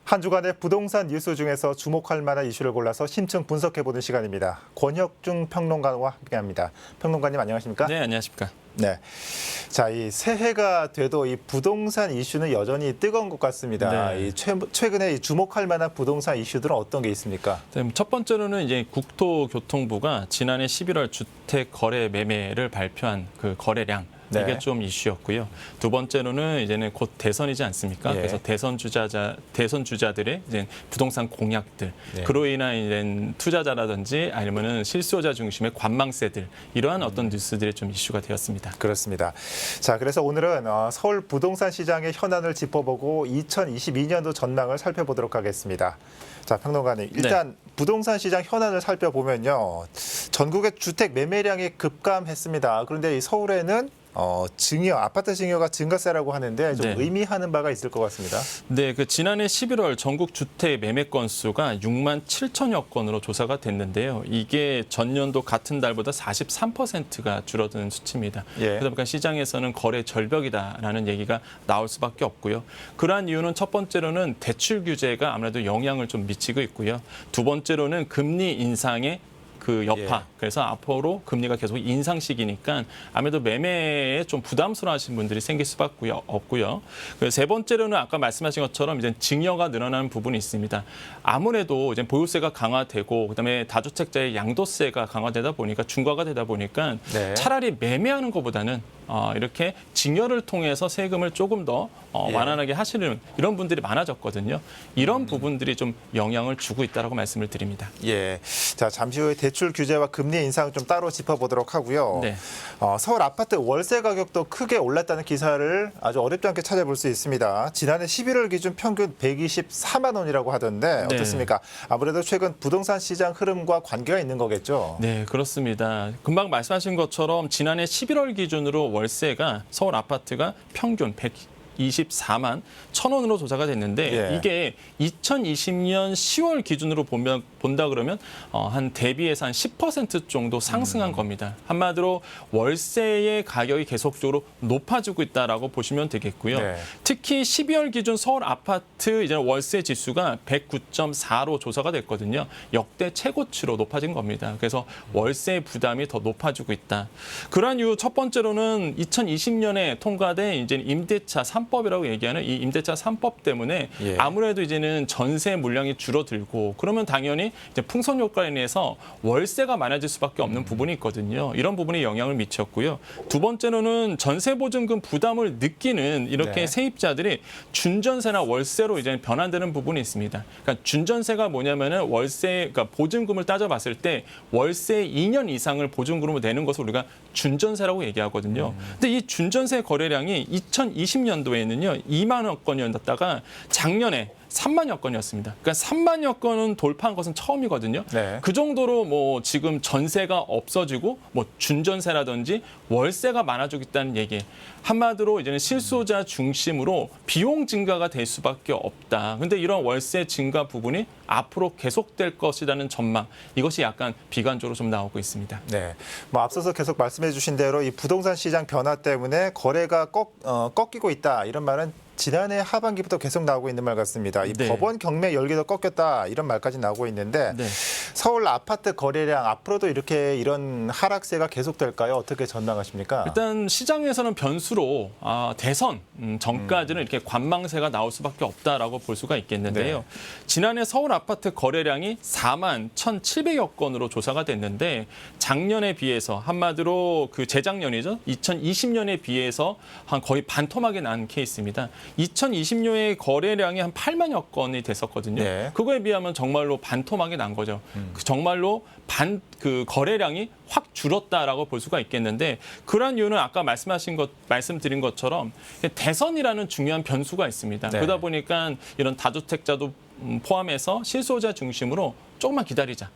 한 주간의 부동산 뉴스 중에서 주목할 만한 이슈를 골라서 심층 분석해보는 시간입니다. 권혁중 평론가와 함께합니다. 평론가님 안녕하십니까? 네, 안녕하십니까? 네. 자, 이 새해가 돼도 이 부동산 이슈는 여전히 뜨거운 것 같습니다. 네. 최근에 이 주목할 만한 부동산 이슈들은 어떤 게 있습니까? 첫 번째로는 이제 국토교통부가 지난해 11월 주택 거래 매매를 발표한 그 거래량. 네. 이게 좀 이슈였고요. 두 번째로는 이제는 곧 대선이지 않습니까? 예. 그래서 대선 주자들의 이제 부동산 공약들, 네. 그로 인한 이제 투자자라든지 아니면은 실수요자 중심의 관망세들 이러한 어떤 뉴스들이 좀 이슈가 되었습니다. 그렇습니다. 자, 그래서 오늘은 서울 부동산 시장의 현안을 짚어보고 2022년도 전망을 살펴보도록 하겠습니다. 자, 평론가님, 일단 부동산 시장 현안을 살펴보면요. 전국의 주택 매매량이 급감했습니다. 그런데 이 서울에는 아파트 증여가 증가세라고 하는데 좀 네. 의미하는 바가 있을 것 같습니다. 네, 그 지난해 11월 전국 주택 매매 건수가 6만 7천여 건으로 조사가 됐는데요. 이게 전년도 같은 달보다 43%가 줄어든 수치입니다. 예. 그러다 보니까 시장에서는 거래 절벽이다라는 얘기가 나올 수밖에 없고요. 그러한 이유는 첫 번째로는 대출 규제가 아무래도 영향을 좀 미치고 있고요. 두 번째로는 금리 인상의 그 여파. 예. 그래서 앞으로 금리가 계속 인상 시기니까 아무래도 매매에 좀 부담스러워하시는 분들이 생길 수밖에 없고요. 세 번째로는 아까 말씀하신 것처럼 이제 증여가 늘어나는 부분이 있습니다. 아무래도 이제 보유세가 강화되고 그다음에 다주택자의 양도세가 강화되다 보니까 중과가 되다 보니까 네. 차라리 매매하는 것보다는 이렇게 증여를 통해서 세금을 조금 더 예. 완화하게 하시는 이런 분들이 많아졌거든요. 이런 부분들이 좀 영향을 주고 있다라고 말씀을 드립니다. 예. 자, 잠시 후에 대출 규제와 금리 인상 좀 따로 짚어보도록 하고요. 네. 서울 아파트 월세 가격도 크게 올랐다는 기사를 아주 어렵지 않게 찾아볼 수 있습니다. 지난해 11월 기준 평균 124만 원이라고 하던데 네. 어떻습니까? 아무래도 최근 부동산 시장 흐름과 관계가 있는 거겠죠? 네, 그렇습니다. 금방 말씀하신 것처럼 지난해 11월 기준으로 월세가 서울 아파트가 평균 124만 1,000원으로 조사가 됐는데 예. 이게 2020년 10월 기준으로 본다 그러면 한 대비해서 한 10% 정도 상승한 겁니다. 한마디로 월세의 가격이 계속적으로 높아지고 있다라고 보시면 되겠고요. 네. 특히 12월 기준 서울 아파트 이제 월세 지수가 109.4로 조사가 됐거든요. 역대 최고치로 높아진 겁니다. 그래서 월세 부담이 더 높아지고 있다. 그러한 이유 첫 번째로는 2020년에 통과된 이제 임대차 3법이라고 얘기하는 이 임대차 3법 때문에 예. 아무래도 이제는 전세 물량이 줄어들고 그러면 당연히 이제 풍선 효과에 인해서 월세가 많아질 수밖에 없는 부분이 있거든요. 이런 부분이 영향을 미쳤고요. 두 번째로는 전세 보증금 부담을 느끼는 이렇게 네. 세입자들이 준전세나 월세로 이제 변환되는 부분이 있습니다. 그러니까 준전세가 뭐냐면은 월세, 그러니까 보증금을 따져봤을 때 월세 2년 이상을 보증금으로 내는 것을 우리가 준전세라고 얘기하거든요. 근데 이 준전세 거래량이 2020년도에는요 2만여 건이었다가 작년에 3만여 건이었습니다. 그러니까 3만여 건은 돌파한 것은 처음이거든요. 네. 그 정도로 뭐 지금 전세가 없어지고 뭐 준전세라든지 월세가 많아지고 있다는 얘기. 한마디로 이제는 실수요자 중심으로 비용 증가가 될 수밖에 없다. 근데 이런 월세 증가 부분이 앞으로 계속될 것이라는 전망. 이것이 약간 비관적으로 좀 나오고 있습니다. 네. 뭐 앞서서 계속 말씀해 주신 대로 이 부동산 시장 변화 때문에 거래가 꺾이고 있다. 이런 말은 지난해 하반기부터 계속 나오고 있는 말 같습니다. 이 네. 법원 경매 열기도 꺾였다 이런 말까지 나오고 있는데 네. 서울 아파트 거래량 앞으로도 이런 하락세가 계속될까요? 어떻게 전망하십니까? 일단 시장에서는 변수로 대선 전까지는 이렇게 관망세가 나올 수밖에 없다라고 볼 수가 있겠는데요. 네. 지난해 서울 아파트 거래량이 4만 1,700여 건으로 조사가 됐는데 작년에 비해서 한마디로 그 재작년이죠. 2020년에 비해서 한 거의 반토막이 난 케이스입니다. 2020년에 거래량이 한 8만여 건이 됐었거든요. 네. 그거에 비하면 정말로 반토막이 난 거죠. 정말로 그 거래량이 확 줄었다라고 볼 수가 있겠는데 그러한 이유는 아까 말씀드린 것처럼 대선이라는 중요한 변수가 있습니다. 네. 그러다 보니까 이런 다주택자도 포함해서 실수요자 중심으로 조금만 기다리자.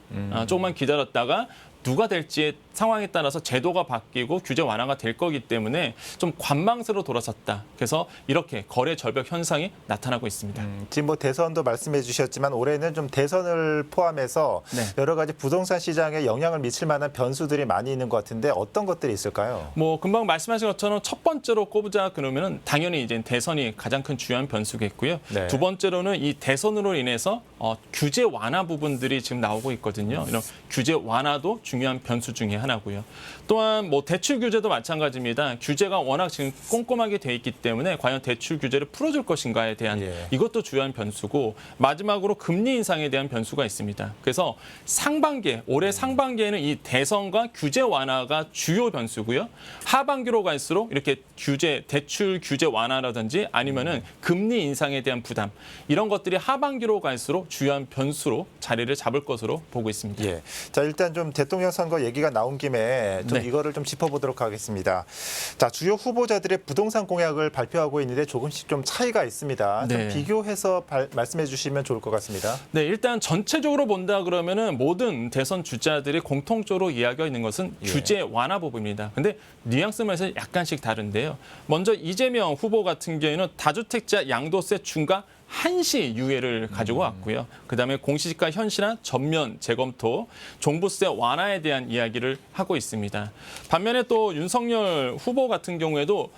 조금만 기다렸다가 누가 될지의 상황에 따라서 제도가 바뀌고 규제 완화가 될 거기 때문에 좀 관망세로 돌아섰다. 그래서 이렇게 거래 절벽 현상이 나타나고 있습니다. 지금 뭐 대선도 말씀해 주셨지만 올해는 좀 대선을 포함해서 네. 여러 가지 부동산 시장에 영향을 미칠 만한 변수들이 많이 있는 것 같은데 어떤 것들이 있을까요? 뭐 금방 말씀하신 것처럼 첫 번째로 꼽자 그러면은 당연히 이제 대선이 가장 큰 주요한 변수겠고요. 네. 두 번째로는 이 대선으로 인해서 규제 완화 부분들이 지금 나오고 있거든요. 이런 규제 완화도 중요한 변수 중에 하나고요. 또한 뭐 대출 규제도 마찬가지입니다. 규제가 워낙 지금 꼼꼼하게 돼 있기 때문에 과연 대출 규제를 풀어줄 것인가에 대한 예. 이것도 주요한 변수고 마지막으로 금리 인상에 대한 변수가 있습니다. 그래서 올해 상반기에는 이 대선과 규제 완화가 주요 변수고요. 하반기로 갈수록 이렇게 대출 규제 완화라든지 아니면은 금리 인상에 대한 부담 이런 것들이 하반기로 갈수록 주요한 변수로 자리를 잡을 것으로 보고 있습니다. 예. 자, 일단 좀 대통령 선거 얘기가 나온 김에 좀 네. 이거를 좀 짚어보도록 하겠습니다. 자, 주요 후보자들의 부동산 공약을 발표하고 있는데 조금씩 좀 차이가 있습니다. 좀 네. 비교해서 말씀해 주시면 좋을 것 같습니다. 네, 일단 전체적으로 본다 그러면은 모든 대선 주자들이 공통적으로 이야기가 있는 것은 예. 규제 완화 부분입니다. 근데 뉘앙스면서 약간씩 다른데요. 먼저 이재명 후보 같은 경우에는 다주택자 양도세 중과 한시 유예를 가지고 왔고요. 그다음에 공시지가 현실화 전면 재검토, 종부세 완화에 대한 이야기를 하고 있습니다. 반면에 또 윤석열 후보 같은 경우에도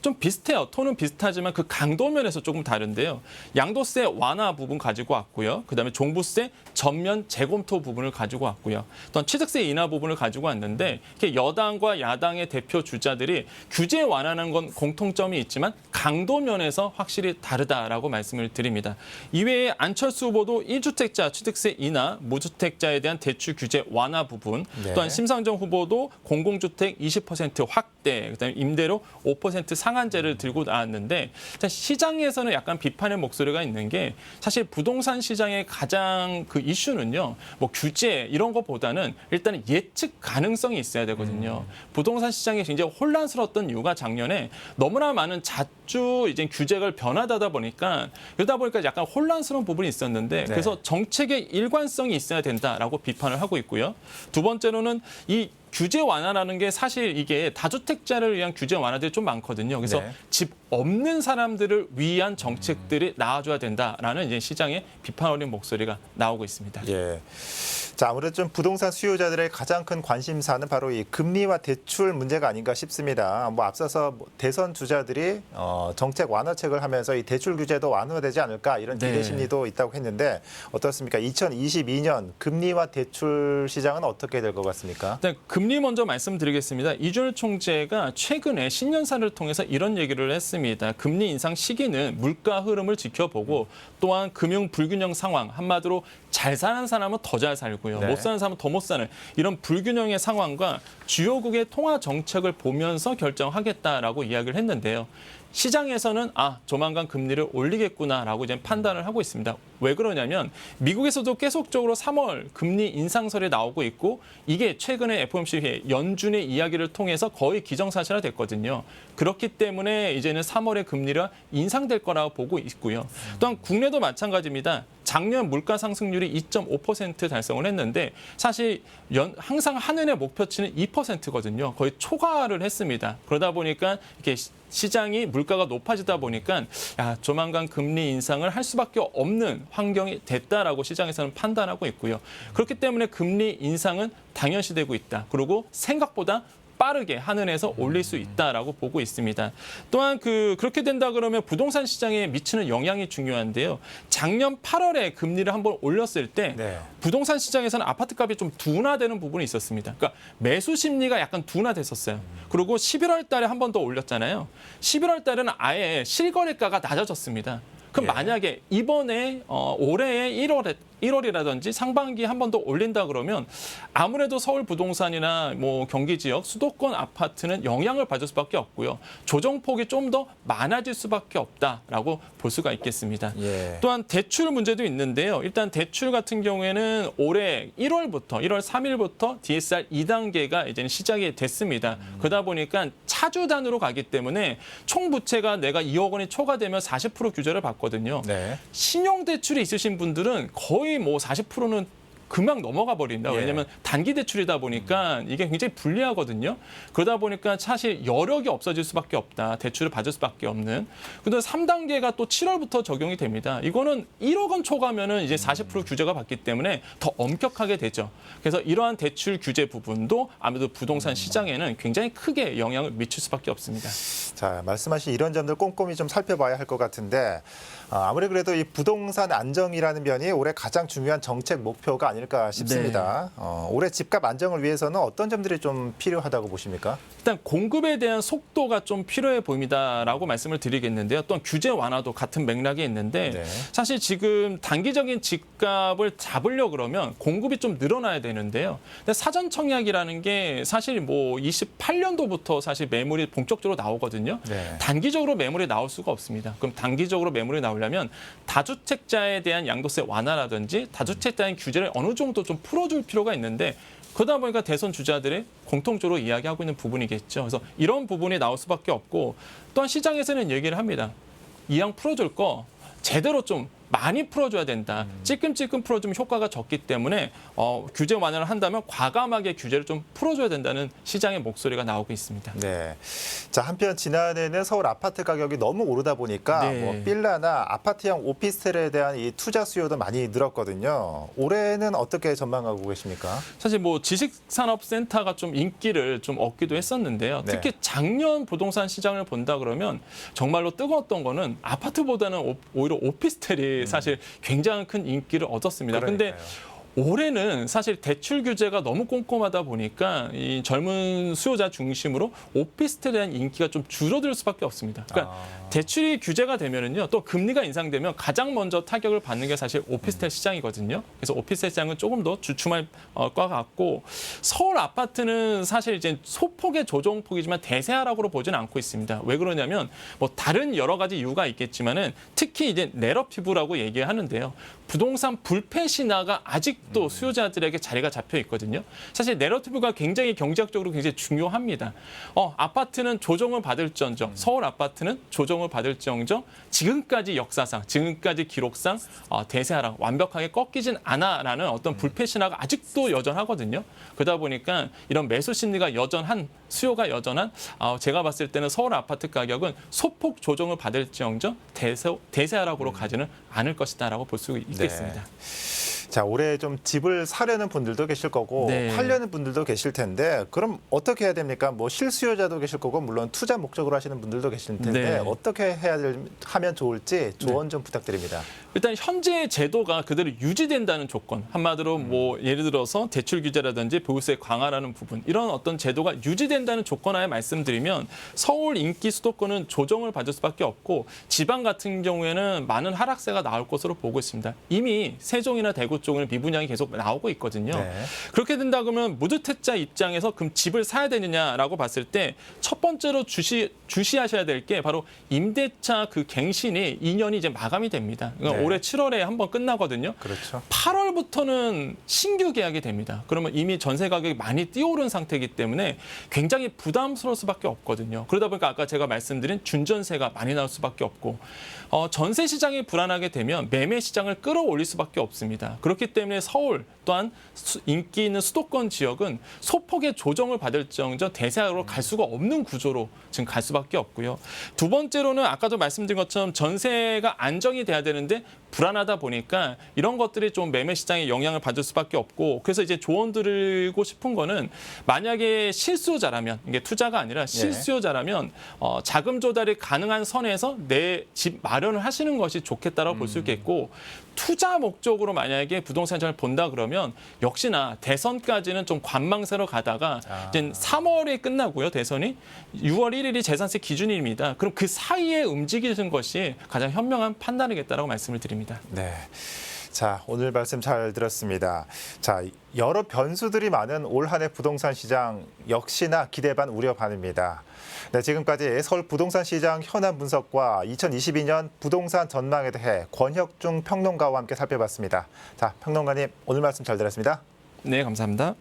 좀 비슷해요. 톤은 비슷하지만 그 강도 면에서 조금 다른데요. 양도세 완화 부분 가지고 왔고요. 그다음에 종부세 전면 재검토 부분을 가지고 왔고요. 또한 취득세 인하 부분을 가지고 왔는데 이렇게 여당과 야당의 대표 주자들이 규제 완화하는 건 공통점이 있지만 강도 면에서 확실히 다르다라고 말씀을 드립니다. 이외에 안철수 후보도 1주택자 취득세 인하, 무주택자에 대한 대출 규제 완화 부분, 네. 또한 심상정 후보도 공공주택 20% 확대, 그다음에 임대료 5% 상한제를 들고 나왔는데 시장에서는 약간 비판의 목소리가 있는 게 사실 부동산 시장의 가장 그 이슈는요, 뭐 규제 이런 것보다는 일단은 예측 가능성이 있어야 되거든요. 부동산 시장이 굉장히 혼란스러웠던 이유가 작년에 너무나 많은 자주 이제 규제가 변화하다 보니까 약간 혼란스러운 부분이 있었는데 네. 그래서 정책의 일관성이 있어야 된다라고 비판을 하고 있고요. 두 번째로는 이 규제 완화라는 게 사실 이게 다주택자를 위한 규제 완화들이 좀 많거든요. 그래서 네. 집 없는 사람들을 위한 정책들이 나와줘야 된다라는 이제 시장의 비판 어린 목소리가 나오고 있습니다. 예. 자, 아무래도 좀 부동산 수요자들의 가장 큰 관심사는 바로 이 금리와 대출 문제가 아닌가 싶습니다. 뭐 앞서서 대선 주자들이 정책 완화책을 하면서 이 대출 규제도 완화되지 않을까 이런 기대 네. 심리도 있다고 했는데 어떻습니까? 2022년 금리와 대출 시장은 어떻게 될 것 같습니까? 일단 금리 먼저 말씀드리겠습니다. 이준열 총재가 최근에 신년사를 통해서 이런 얘기를 했습니다. 금리 인상 시기는 물가 흐름을 지켜보고 또한 금융 불균형 상황, 한마디로 잘 사는 사람은 더 잘 살고요. 네. 못 사는 사람은 더 못 사는 이런 불균형의 상황과 주요국의 통화 정책을 보면서 결정하겠다라고 이야기를 했는데요. 시장에서는 조만간 금리를 올리겠구나라고 이제 판단을 하고 있습니다. 왜 그러냐면 미국에서도 계속적으로 3월 금리 인상설이 나오고 있고 이게 최근에 FOMC 연준의 이야기를 통해서 거의 기정사실화 됐거든요. 그렇기 때문에 이제는 3월에 금리가 인상될 거라고 보고 있고요. 또한 국내도 마찬가지입니다. 작년 물가 상승률이 2.5% 달성을 했는데 사실 항상 한은의 목표치는 2%거든요. 거의 초과를 했습니다. 그러다 보니까 이렇게 시장이 물가가 높아지다 보니까 조만간 금리 인상을 할 수밖에 없는 환경이 됐다라고 시장에서는 판단하고 있고요. 그렇기 때문에 금리 인상은 당연시되고 있다. 그리고 생각보다 빠르게 한은에서 올릴 수 있다라고 보고 있습니다. 또한 그렇게 된다 그러면 부동산 시장에 미치는 영향이 중요한데요. 작년 8월에 금리를 한번 올렸을 때 네. 부동산 시장에서는 아파트 값이 좀 둔화되는 부분이 있었습니다. 그러니까 매수 심리가 약간 둔화됐었어요. 그리고 11월 달에 한 번 더 올렸잖아요. 11월 달에는 아예 실거래가가 낮아졌습니다. 그럼 예. 만약에 이번에 올해의 1월이라든지 상반기에 한 번 더 올린다 그러면 아무래도 서울 부동산이나 뭐 경기 지역 수도권 아파트는 영향을 받을 수밖에 없고요. 조정폭이 좀 더 많아질 수밖에 없다라고 볼 수가 있겠습니다. 예. 또한 대출 문제도 있는데요. 일단 대출 같은 경우에는 올해 1월 3일부터 DSR 2단계가 이제는 시작이 됐습니다. 그러다 보니까 차주단으로 가기 때문에 총 부채가 내가 2억 원이 초과되면 40% 규제를 받거든요. 네. 신용대출이 있으신 분들은 거의 뭐 40%는 금방 넘어가 버린다. 예. 왜냐하면 단기 대출이다 보니까 이게 굉장히 불리하거든요. 그러다 보니까 사실 여력이 없어질 수밖에 없다. 대출을 받을 수밖에 없는. 근데 3단계가 또 7월부터 적용이 됩니다. 이거는 1억 원 초과면은 이제 40% 규제가 받기 때문에 더 엄격하게 되죠. 그래서 이러한 대출 규제 부분도 아무래도 부동산 시장에는 굉장히 크게 영향을 미칠 수밖에 없습니다. 자, 말씀하신 이런 점들 꼼꼼히 좀 살펴봐야 할 것 같은데 아무리 그래도 이 부동산 안정이라는 면이 올해 가장 중요한 정책 목표가 아닐까 싶습니다. 올해 집값 안정을 위해서는 어떤 점들이 좀 필요하다고 보십니까? 일단 공급에 대한 속도가 좀 필요해 보입니다라고 말씀을 드리겠는데요. 또한 규제 완화도 같은 맥락이 있는데 네. 사실 지금 단기적인 집값을 잡으려 그러면 공급이 좀 늘어나야 되는데요. 근데 사전 청약이라는 게 사실 뭐 28년도부터 사실 매물이 본격적으로 나오거든요. 네. 단기적으로 매물이 나올 수가 없습니다. 그럼 단기적으로 매물이 나오려면 다주택자에 대한 양도세 완화라든지 다주택자의 규제를 어느 정도 좀 풀어줄 필요가 있는데 그러다 보니까 대선 주자들의 공통적으로 이야기하고 있는 부분이겠죠. 그래서 이런 부분이 나올 수밖에 없고 또한 시장에서는 얘기를 합니다. 이왕 풀어줄 거 제대로 좀 많이 풀어줘야 된다. 찔끔찔끔 풀어주면 효과가 적기 때문에 규제 완화를 한다면 과감하게 규제를 좀 풀어줘야 된다는 시장의 목소리가 나오고 있습니다. 네. 자, 한편 지난해는 서울 아파트 가격이 너무 오르다 보니까 네. 뭐 빌라나 아파트형 오피스텔에 대한 이 투자 수요도 많이 늘었거든요. 올해는 어떻게 전망하고 계십니까? 사실 뭐 지식산업센터가 좀 인기를 좀 얻기도 했었는데요. 네. 특히 작년 부동산 시장을 본다 그러면 정말로 뜨거웠던 거는 아파트보다는 오히려 오피스텔이 사실 굉장히 큰 인기를 얻었습니다. 근데 올해는 사실 대출 규제가 너무 꼼꼼하다 보니까 이 젊은 수요자 중심으로 오피스텔에 대한 인기가 좀 줄어들 수밖에 없습니다. 그러니까 대출이 규제가 되면은요, 또 금리가 인상되면 가장 먼저 타격을 받는 게 사실 오피스텔 시장이거든요. 그래서 오피스텔 시장은 조금 더 주춤할 것 같고 서울 아파트는 사실 이제 소폭의 조정폭이지만 대세하락으로 보지는 않고 있습니다. 왜 그러냐면 뭐 다른 여러 가지 이유가 있겠지만은 특히 이제 내러티브라고 얘기하는데요. 부동산 불패 신화가 아직도 수요자들에게 자리가 잡혀 있거든요. 사실 내러티브가 굉장히 경제학적으로 굉장히 중요합니다. 아파트는 조정을 받을지언정, 서울 아파트는 조정을 받을지언정 지금까지 역사상, 지금까지 기록상 대세하락 완벽하게 꺾이진 않아라는 어떤 불패 신화가 아직도 여전하거든요. 그러다 보니까 이런 매수 심리가 여전한, 수요가 여전한 제가 봤을 때는 서울 아파트 가격은 소폭 조정을 받을지언정 대세하락으로 가지는 않을 것이다라고 볼 수 있겠습니다. 네. 자, 올해 좀 집을 사려는 분들도 계실 거고 네. 팔려는 분들도 계실 텐데 그럼 어떻게 해야 됩니까? 뭐 실수요자도 계실 거고 물론 투자 목적으로 하시는 분들도 계실 텐데 네. 어떻게 하면 좋을지 조언 좀 부탁드립니다. 일단 현재 제도가 그대로 유지된다는 조건, 한마디로 뭐 예를 들어서 대출 규제라든지 보유세 강화라는 부분, 이런 어떤 제도가 유지된다는 조건하에 말씀드리면 서울 인기 수도권은 조정을 받을 수밖에 없고 지방 같은 경우에는 많은 하락세가 나올 것으로 보고 있습니다. 이미 세종이나 대구 쪽은 미분양이 계속 나오고 있거든요. 네. 그렇게 된다 그러면 무주택자 입장에서 그럼 집을 사야 되느냐라고 봤을 때 첫 번째로 주시하셔야 될 게 바로 임대차 그 갱신이 2년이 이제 마감이 됩니다. 그러니까 네. 올해 7월에 한번 끝나거든요. 그렇죠. 8월부터는 신규 계약이 됩니다. 그러면 이미 전세 가격이 많이 뛰어오른 상태이기 때문에 굉장히 부담스러울 수밖에 없거든요. 그러다 보니까 아까 제가 말씀드린 준전세가 많이 나올 수밖에 없고 전세 시장이 불안하게 되면 매매 시장을 끌어올릴 수밖에 없습니다. 그렇기 때문에 서울 또한 인기 있는 수도권 지역은 소폭의 조정을 받을지언정 대세하락으로 갈 수가 없는 구조로 지금 갈 수밖에 없고요. 두 번째로는 아까도 말씀드린 것처럼 전세가 안정이 돼야 되는데 불안하다 보니까 이런 것들이 좀 매매 시장에 영향을 받을 수밖에 없고 그래서 이제 조언 드리고 싶은 거는 만약에 실수요자라면 이게 투자가 아니라 실수요자라면 자금 조달이 가능한 선에서 내 집 마련을 하시는 것이 좋겠다라고 볼 수 있겠고 투자 목적으로 만약에 부동산 시장을 본다 그러면 역시나 대선까지는 좀 관망세로 가다가 이제 3월에 끝나고요. 대선이 6월 1일이 재산세 기준일입니다. 그럼 그 사이에 움직이는 것이 가장 현명한 판단이겠다라고 말씀을 드립니다. 네. 자, 오늘 말씀 잘 들었습니다. 자, 여러 변수들이 많은 올 한 해 부동산 시장 역시나 기대 반 우려 반입니다. 네, 지금까지 서울 부동산 시장 현안 분석과 2022년 부동산 전망에 대해 권혁중 평론가와 함께 살펴봤습니다. 자, 평론가님 오늘 말씀 잘 들었습니다. 네, 감사합니다.